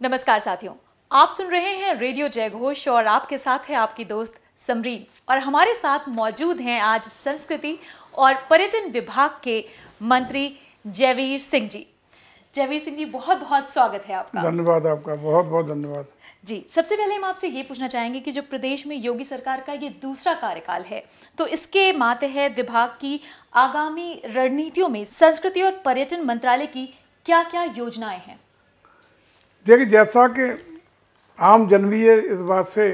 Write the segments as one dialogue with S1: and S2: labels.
S1: नमस्कार साथियों, आप सुन रहे हैं रेडियो जय घोष और आपके साथ है आपकी दोस्त समरीन। और हमारे साथ मौजूद हैं आज संस्कृति और पर्यटन विभाग के मंत्री जयवीर सिंह जी। जयवीर सिंह जी, बहुत बहुत स्वागत है आपका।
S2: धन्यवाद आपका, बहुत बहुत धन्यवाद
S1: जी। सबसे पहले हम आपसे ये पूछना चाहेंगे कि जो प्रदेश में योगी सरकार का ये दूसरा कार्यकाल है, तो इसके मातहत विभाग की आगामी रणनीतियों में संस्कृति और पर्यटन मंत्रालय की क्या क्या योजनाएं हैं?
S2: देखिए, जैसा कि आम जन भी ये इस बात से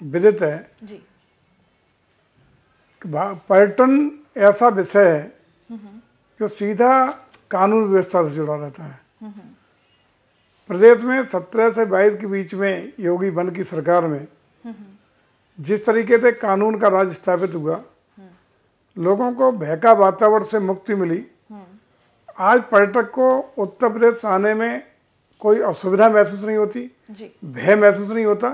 S2: विदित है
S1: जी
S2: कि पर्यटन ऐसा विषय है जो सीधा कानून व्यवस्था से जुड़ा रहता है। प्रदेश में 17 से 22 के बीच में योगी वन की सरकार में जिस तरीके से कानून का राज स्थापित हुआ, लोगों को भय का वातावरण से मुक्ति मिली। आज पर्यटक को उत्तर प्रदेश आने में कोई असुविधा महसूस नहीं होती, भय महसूस नहीं होता।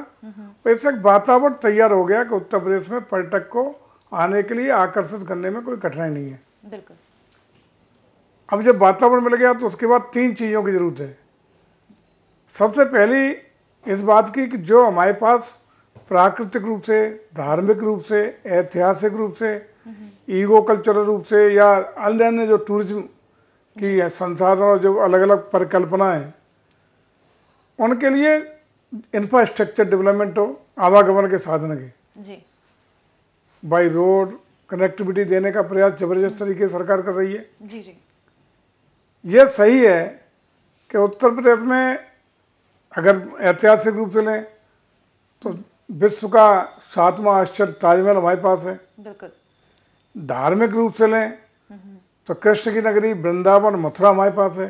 S2: ऐसा एक वातावरण तैयार हो गया कि उत्तर प्रदेश में पर्यटक को आने के लिए आकर्षित करने में कोई कठिनाई नहीं है।
S1: बिल्कुल।
S2: अब जब वातावरण मिल गया तो उसके बाद 3 चीज़ों की जरूरत है। सबसे पहली इस बात की कि जो हमारे पास प्राकृतिक रूप से, धार्मिक रूप से, ऐतिहासिक रूप से, ईगो कल्चरल रूप से या अन्य जो टूरिज्म की संसाधन और जो अलग अलग परिकल्पना है, उनके लिए इंफ्रास्ट्रक्चर डेवलपमेंट हो, आवागमन के साधन के
S1: जी
S2: बाई रोड कनेक्टिविटी देने का प्रयास जबरदस्त तरीके से सरकार कर रही है।
S1: जी जी
S2: ये सही है कि उत्तर प्रदेश में अगर ऐतिहासिक रूप से लें तो विश्व का 7वां आश्चर्य ताजमहल हमारे पास है।
S1: बिल्कुल।
S2: धार्मिक रूप से लें तो कृष्ण की नगरी वृंदावन मथुरा हमारे पास है।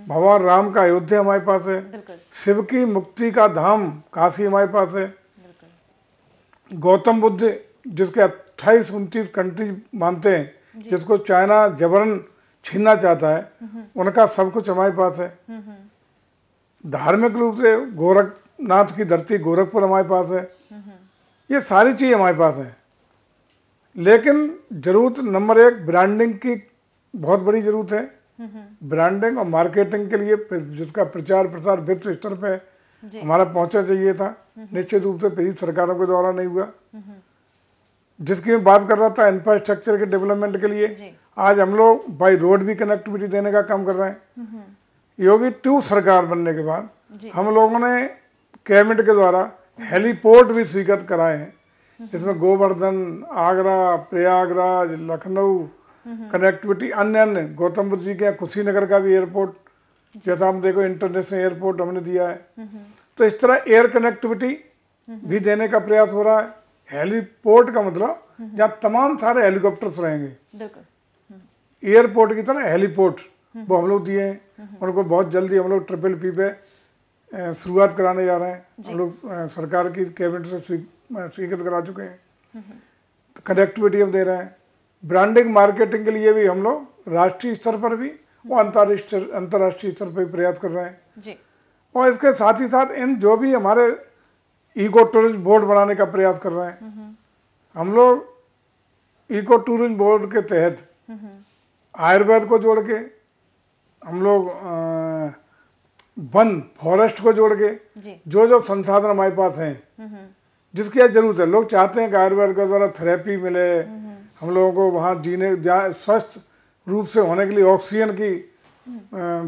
S2: भगवान राम का अयोध्या हमारे पास है। शिव की मुक्ति का धाम काशी हमारे पास है। गौतम बुद्ध जिसके 28-29 कंट्री मानते हैं, जिसको चाइना जबरन छीनना चाहता है, उनका सब कुछ हमारे पास है। धार्मिक रूप से गोरखनाथ की धरती गोरखपुर हमारे पास है। ये सारी चीज़ हमारे पास है। लेकिन जरूरत नंबर 1 ब्रांडिंग की बहुत बड़ी ज़रूरत है। ब्रांडिंग और मार्केटिंग के लिए जिसका प्रचार प्रसार विश्व स्तर पे हमारा पहुंचना चाहिए था, निश्चित रूप से पिछली सरकारों के द्वारा नहीं हुआ। जिसकी मैं बात कर रहा था इंफ्रास्ट्रक्चर के डेवलपमेंट के लिए, आज हम लोग बाई रोड भी कनेक्टिविटी देने का काम कर रहे हैं। योगी 2 सरकार बनने के बाद हम लोगों ने कैबिनेट के द्वारा हेलीपोर्ट भी स्वीकृत कराए हैं, जिसमें गोवर्धन, आगरा, प्रयागराज, लखनऊ कनेक्टिविटी, अन्य गौतम बुद्ध जी के कुशीनगर का भी एयरपोर्ट, जैसा हम देखो इंटरनेशनल एयरपोर्ट हमने दिया है। तो इस तरह एयर कनेक्टिविटी भी देने का प्रयास हो रहा है। हेलीपोर्ट का मतलब जहाँ तमाम सारे हेलीकॉप्टर्स रहेंगे, एयरपोर्ट की तरह हेलीपोर्ट वो हम लोग दिए हैं। उनको बहुत जल्दी हम लोग PPP पे शुरुआत कराने जा रहे हैं। हम लोग सरकार की कैबिनेट से स्वीकृत करा चुके हैं। कनेक्टिविटी हम दे रहे हैं। ब्रांडिंग मार्केटिंग के लिए भी हम लोग राष्ट्रीय स्तर पर भी और अंतर्राष्ट्रीय स्तर पर भी प्रयास कर रहे हैं
S1: जी।
S2: और इसके साथ ही साथ इन जो भी हमारे इको टूरिज्म बोर्ड बनाने का प्रयास कर रहे हैं, हम लोग इको टूरिज्म बोर्ड के तहत आयुर्वेद को जोड़ के, हम लोग वन फॉरेस्ट को जोड़ के जो जो संसाधन हमारे पास हैं, जिसकी जरूरत है, लोग चाहते हैं कि आयुर्वेद के द्वारा थेरेपी मिले, हम लोगों को वहाँ जीने स्वस्थ रूप से होने के लिए ऑक्सीजन की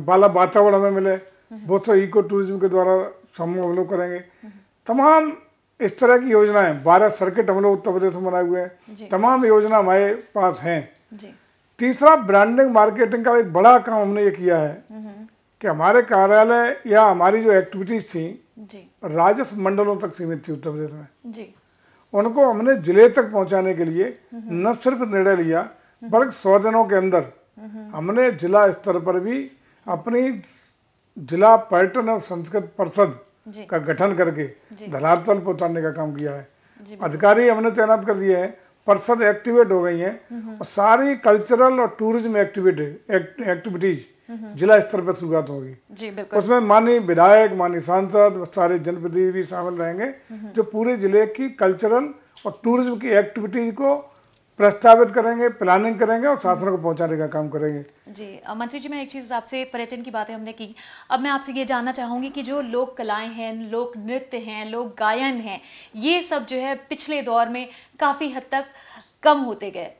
S2: वाला वातावरण हमें मिले, बहुत सारे इको टूरिज्म के द्वारा समूह हम लोग करेंगे। तमाम इस तरह की योजनाएं 12 सर्किट हम लोग उत्तर प्रदेश में बनाए हुए हैं। तमाम योजना हमारे पास हैं। तीसरा, ब्रांडिंग मार्केटिंग का एक बड़ा काम हमने ये किया है कि हमारे कार्यालय या हमारी जो एक्टिविटीज थी राजस्व मंडलों तक सीमित थी उत्तर प्रदेश में, उनको हमने जिले तक पहुंचाने के लिए न सिर्फ निर्णय लिया, बल्कि 100 दिनों के अंदर हमने जिला स्तर पर भी अपनी जिला पर्यटन और संस्कृति परिषद का गठन करके धरातल पर उतारने का काम किया है। अधिकारी हमने तैनात कर दिए हैं, परिषद एक्टिवेट हो गई हैं और सारी कल्चरल और टूरिज्म एक्टिविटीज जिला स्तर पर शुरुआत होगी। उसमें माननीय विधायक, माननीय सांसद, सारे जनप्रतिनिधि भी शामिल रहेंगे जो पूरे जिले की कल्चरल और टूरिज्म की एक्टिविटीज को प्रस्तावित करेंगे, प्लानिंग करेंगे और शासन को पहुंचाने का काम करेंगे।
S1: जी मंत्री जी, मैं एक चीज़ आपसे, पर्यटन की बातें हमने की, अब मैं आपसे ये जानना चाहूँगी कि जो लोक कलाएं हैं, लोक नृत्य हैं, लोक गायन हैं, ये सब जो है पिछले दौर में काफ़ी हद तक कम होते गए,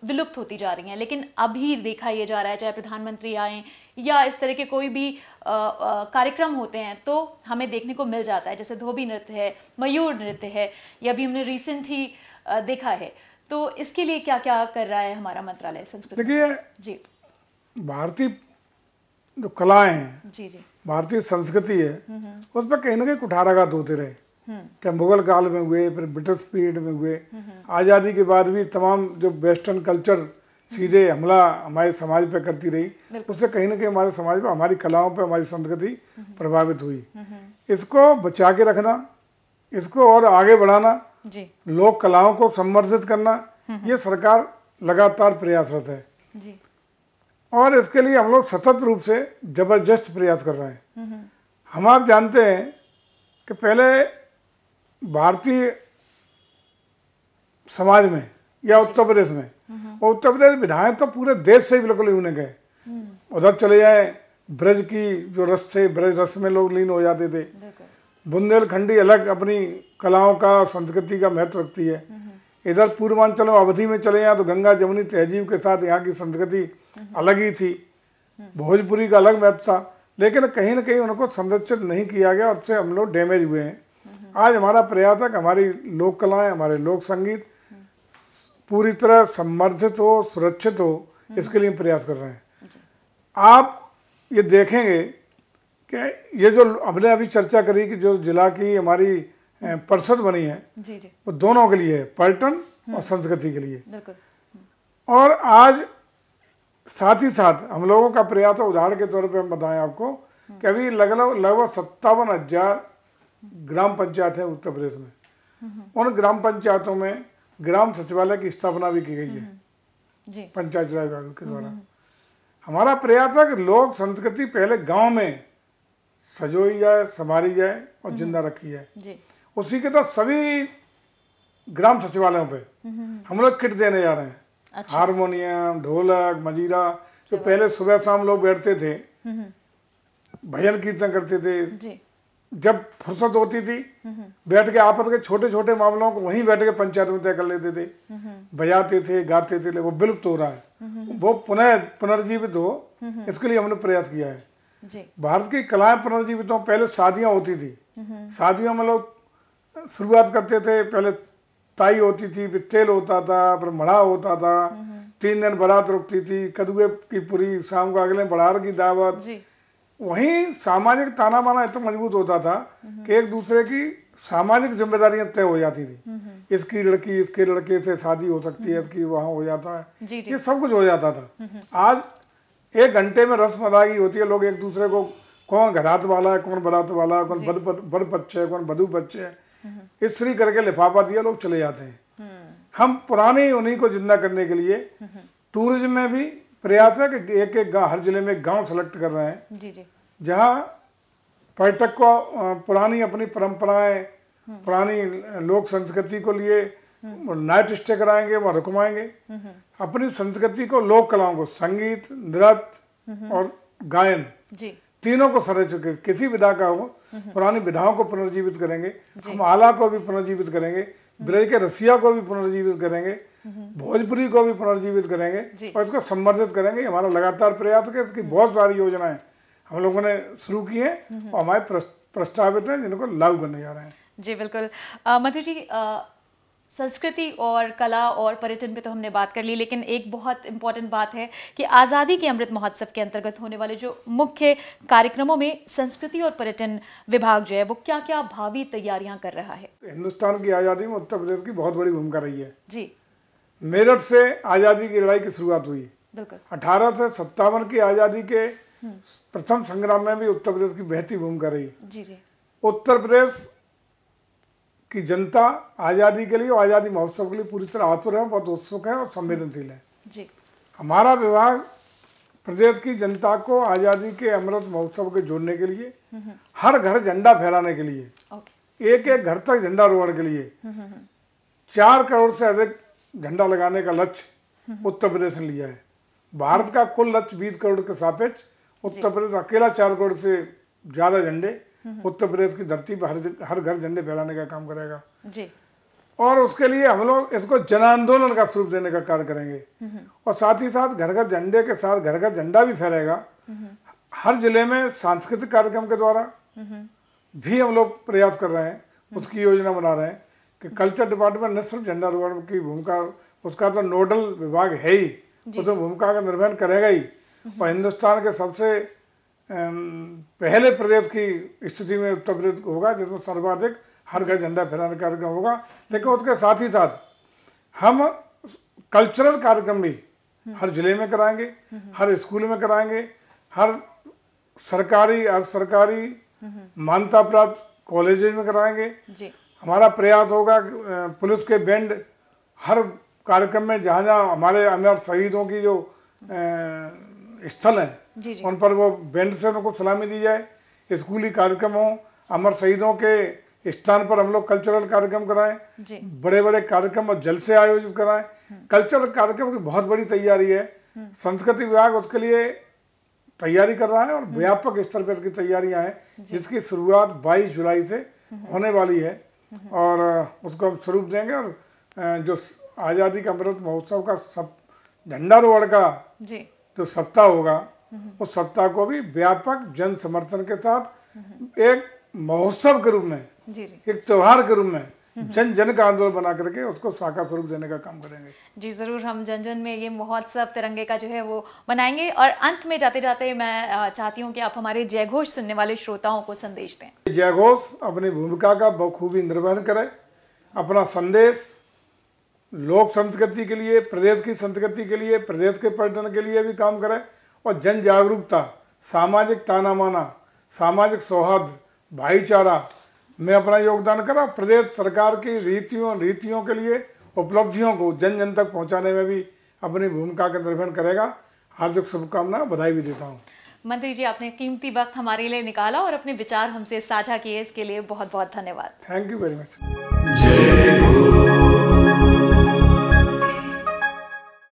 S1: विलुप्त होती जा रही हैं, लेकिन अभी देखा ये जा रहा है, चाहे प्रधानमंत्री आए या इस तरह के कोई भी कार्यक्रम होते हैं तो हमें देखने को मिल जाता है, जैसे धोबी नृत्य है, मयूर नृत्य है, या अभी हमने रिसेंट ही देखा है। तो इसके लिए क्या क्या कर रहा है हमारा मंत्रालय संस्कृति?
S2: देखिए
S1: जी,
S2: भारतीय जो कलाएं हैं,
S1: जी जी,
S2: भारतीय संस्कृति है, उस पर कहीं ना कहीं कुठाराघात होते रहे, चाहे मुगल काल में हुए, फिर ब्रिटिश पीरियड में हुए, आज़ादी के बाद भी तमाम जो वेस्टर्न कल्चर सीधे हमला हमारे समाज पे करती रही, उससे कहीं ना कहीं हमारे समाज पे, हमारी कलाओं पे, हमारी संस्कृति प्रभावित हुई। इसको बचा के रखना, इसको और आगे बढ़ाना,
S1: जी
S2: लोक कलाओं को संवर्धित करना, ये सरकार लगातार प्रयासरत है
S1: जी,
S2: और इसके लिए हम लोग सतत रूप से जबरदस्त प्रयास कर रहे हैं। हम आप जानते हैं कि पहले भारतीय समाज में या उत्तर प्रदेश में, और उत्तर प्रदेश विधायक तो पूरे देश से ही बिल्कुल यूं गए, उधर चले जाए ब्रज की जो रस थे, ब्रज रस में लोग लीन हो जाते थे। बुंदेलखंडी अलग अपनी कलाओं का, संस्कृति का महत्व रखती है। इधर पूर्वांचल में अवधि में चले जाए तो गंगा जमुनी तहजीब के साथ यहाँ की संस्कृति अलग ही थी, भोजपुरी का अलग महत्व था, लेकिन कहीं ना कहीं उनको संरक्षित नहीं किया गया, उससे हम लोग डैमेज हुए हैं। आज हमारा प्रयास है कि हमारी लोक कलाएं, हमारे लोक संगीत पूरी तरह संवर्धित हो, सुरक्षित हो, इसके लिए प्रयास कर रहे हैं। आप ये देखेंगे कि ये जो हमने अभी चर्चा करी कि जो जिला की हमारी परिषद बनी है,
S1: जी जी,
S2: वो दोनों के लिए है, पर्यटन और संस्कृति के लिए।
S1: बिल्कुल,
S2: और आज साथ ही साथ हम लोगों का प्रयास है, उदाहरण के तौर पे हम बताएं आपको कि अभी लगभग 57,000 ग्राम पंचायत है उत्तर प्रदेश में। उन ग्राम पंचायतों में ग्राम सचिवालय की स्थापना भी की गई है
S1: जी,
S2: पंचायत राज विभाग के द्वारा। हमारा प्रयास है कि लोक संस्कृति पहले गांव में सजोई जाए, संभाली जाए और जिंदा रखी जाए।
S1: जी,
S2: उसी के तहत सभी ग्राम सचिवालयों पे हम लोग किट देने जा रहे हैं।
S1: अच्छा,
S2: हारमोनियम, ढोलक, मजीरा, जो पहले सुबह शाम लोग बैठते थे, भजन कीर्तन करते थे,
S1: जी,
S2: जब फुर्सत होती थी बैठ के आपस के छोटे छोटे मामलों को वहीं बैठ के पंचायत में तय कर लेते थे, बजाते थे, गाते थे। वो विलुप्त हो रहा है, वो पुनः पुनर्जीवित हो, इसके लिए हमने प्रयास किया है।
S1: जी,
S2: भारत की कलाएं पुनर्जीवित हो। पहले शादियां होती थी, शादियों में लोग शुरुआत करते थे, पहले ताई होती थी, फिर तेल होता था, फिर मढ़ा होता था, 3 दिन बारात रुकती थी, कदुए की पूरी, शाम को अगले बढ़ार की दावत।
S1: जी,
S2: वहीं सामाजिक ताना बाना इतना मजबूत होता था कि एक दूसरे की सामाजिक जिम्मेदारियां तय हो जाती थी। इसकी लड़की इसके लड़के से शादी हो सकती है, इसकी वहाँ हो जाता है,
S1: जी, जी,
S2: ये सब कुछ हो जाता था। आज 1 घंटे में रस्म अदायगी होती है, लोग एक दूसरे को, कौन घरात वाला है, कौन बारात वाला है, कौन बर बच्चे है, कौन बधू बच्चे है, इस्त्री करके लिफाफा दिया, लोग चले जाते हैं। हम पुरानी उन्हीं को जिंदा करने के लिए टूरिज्म में भी प्रयास है कि एक एक गाँव, हर जिले में गांव सेलेक्ट कर रहे हैं,
S1: जी, जी,
S2: जहाँ पर्यटक को पुरानी अपनी परंपराएं, पुरानी लोक संस्कृति को लिए नाइट स्टे कराएंगे, वहाँ रुकवाएंगे। अपनी संस्कृति को, लोक कलाओं को, संगीत, नृत्य और गायन,
S1: जी,
S2: तीनों को संरक्षित कर, किसी विधा का हो, पुरानी विधाओं को पुनर्जीवित करेंगे। हम आला को भी पुनर्जीवित करेंगे, ब्रज के रसिया को भी पुनर्जीवित करेंगे, भोजपुरी को भी पुनर्जीवित करेंगे और इसको संवर्धित करेंगे। हमारा लगातार प्रयास है। इसकी बहुत सारी योजनाएं हम लोगों ने शुरू की हैं और हमारे प्रस्तावित हैं, जिनको लागू करने जा रहे हैं।
S1: जी, बिल्कुल। मंत्री जी, संस्कृति और कला और पर्यटन पे तो हमने बात कर ली, लेकिन एक बहुत इम्पॉर्टेंट बात है कि आज़ादी के अमृत महोत्सव के अंतर्गत होने वाले जो मुख्य कार्यक्रमों में संस्कृति और पर्यटन विभाग जो है वो क्या क्या भावी तैयारियां कर रहा है?
S2: हिंदुस्तान की आज़ादी में उत्तर प्रदेश की बहुत बड़ी भूमिका रही है।
S1: जी,
S2: मेरठ से आज़ादी की लड़ाई की शुरुआत हुई।
S1: बिल्कुल।
S2: 1857 की आज़ादी के प्रथम संग्राम में भी उत्तर प्रदेश की बेहतरीन भूमिका रही।
S1: जी, जी,
S2: उत्तर प्रदेश की जनता आज़ादी के लिए और आज़ादी महोत्सव के लिए पूरी तरह आतुर है, बहुत उत्सुक है और संवेदनशील है।
S1: जी,
S2: हमारा विभाग प्रदेश की जनता को आज़ादी के अमृत महोत्सव के जोड़ने के लिए, हर घर झंडा फहराने के लिए,
S1: ओके,
S2: एक एक घर तक झंडा रोहण के लिए 4 करोड़ से अधिक झंडा लगाने का लक्ष्य उत्तर प्रदेश ने लिया है। भारत का कुल लक्ष्य 20 करोड़ के सापेक्ष उत्तर प्रदेश अकेला 4 करोड़ से ज़्यादा झंडे उत्तर प्रदेश की धरती पर हर घर झंडे फहराने का काम करेगा
S1: जी।
S2: और उसके लिए हम लोग इसको जन आंदोलन का स्वरूप देने का कार्य करेंगे और साथ ही साथ घर घर झंडे के साथ घर घर झंडा भी फहरेगा। हर जिले में सांस्कृतिक कार्यक्रम के द्वारा भी हम लोग प्रयास कर रहे हैं, उसकी योजना बना रहे हैं कि कल्चर डिपार्टमेंट न सिर्फ झंडा रोहण की भूमिका, उसका तो नोडल विभाग है ही, उसमें भूमिका का निर्वहन करेगा ही और हिंदुस्तान के सबसे पहले प्रदेश की स्थिति में उत्तर प्रदेश होगा जिसमें सर्वाधिक हर घर झंडा फहराने का कार्यक्रम होगा। लेकिन उसके साथ ही साथ हम कल्चरल कार्यक्रम भी हर जिले में कराएंगे, हर स्कूल में कराएंगे, हर सरकारी अर्ध सरकारी मान्यता प्राप्त कॉलेजेज में कराएंगे
S1: जी।
S2: हमारा प्रयास होगा पुलिस के बैंड हर कार्यक्रम में जहाँ जहाँ हमारे अमर शहीदों की जो स्थल हैं उन पर वो बैंड से उनको सलामी दी जाए। स्कूली कार्यक्रम हो, अमर शहीदों के स्थान पर हम लोग कल्चरल कार्यक्रम कराएं, बड़े बड़े कार्यक्रम और जलसे आयोजित कराएं। कल्चरल कार्यक्रम की बहुत बड़ी तैयारी है, संस्कृति विभाग उसके लिए तैयारी कर रहा है और व्यापक स्तर पर की तैयारियां हैं जिसकी शुरुआत 22 जुलाई से होने वाली है और उसको हम स्वरूप देंगे। और जो आज़ादी का अमृत महोत्सव का सब झंडारोहण का जो सप्ताह होगा उस सप्ताह को भी व्यापक जन समर्थन के साथ एक महोत्सव के रूप में, एक त्योहार के रूप में जन जन का आंदोलन बना करके उसको साकार स्वरूप देने का काम करेंगे।
S1: जी जरूर, हम जन जन में ये महोत्सव तिरंगे का जो है वो बनाएंगे। और अंत में जाते जाते मैं चाहती हूँ कि आप हमारे जय घोष सुनने वाले श्रोताओं को संदेश दें।
S2: जय घोष अपनी भूमिका का बखूबी निर्वहन करे, अपना संदेश लोक संस्कृति के लिए, प्रदेश की संस्कृति के लिए, प्रदेश के पर्यटन के लिए भी काम करे और जन जागरूकता, सामाजिक ताना माना, सामाजिक सौहार्द, भाईचारा में अपना योगदान करा। प्रदेश सरकार की रीतियों के लिए उपलब्धियों को जन जन तक पहुंचाने में भी अपनी भूमिका का निर्वहन करेगा। हार्दिक शुभकामनाएं, बधाई भी देता हूं।
S1: मंत्री जी, आपने कीमती वक्त हमारे लिए निकाला और अपने विचार हमसे साझा किए, इसके लिए बहुत बहुत धन्यवाद।
S2: Thank you very much. जय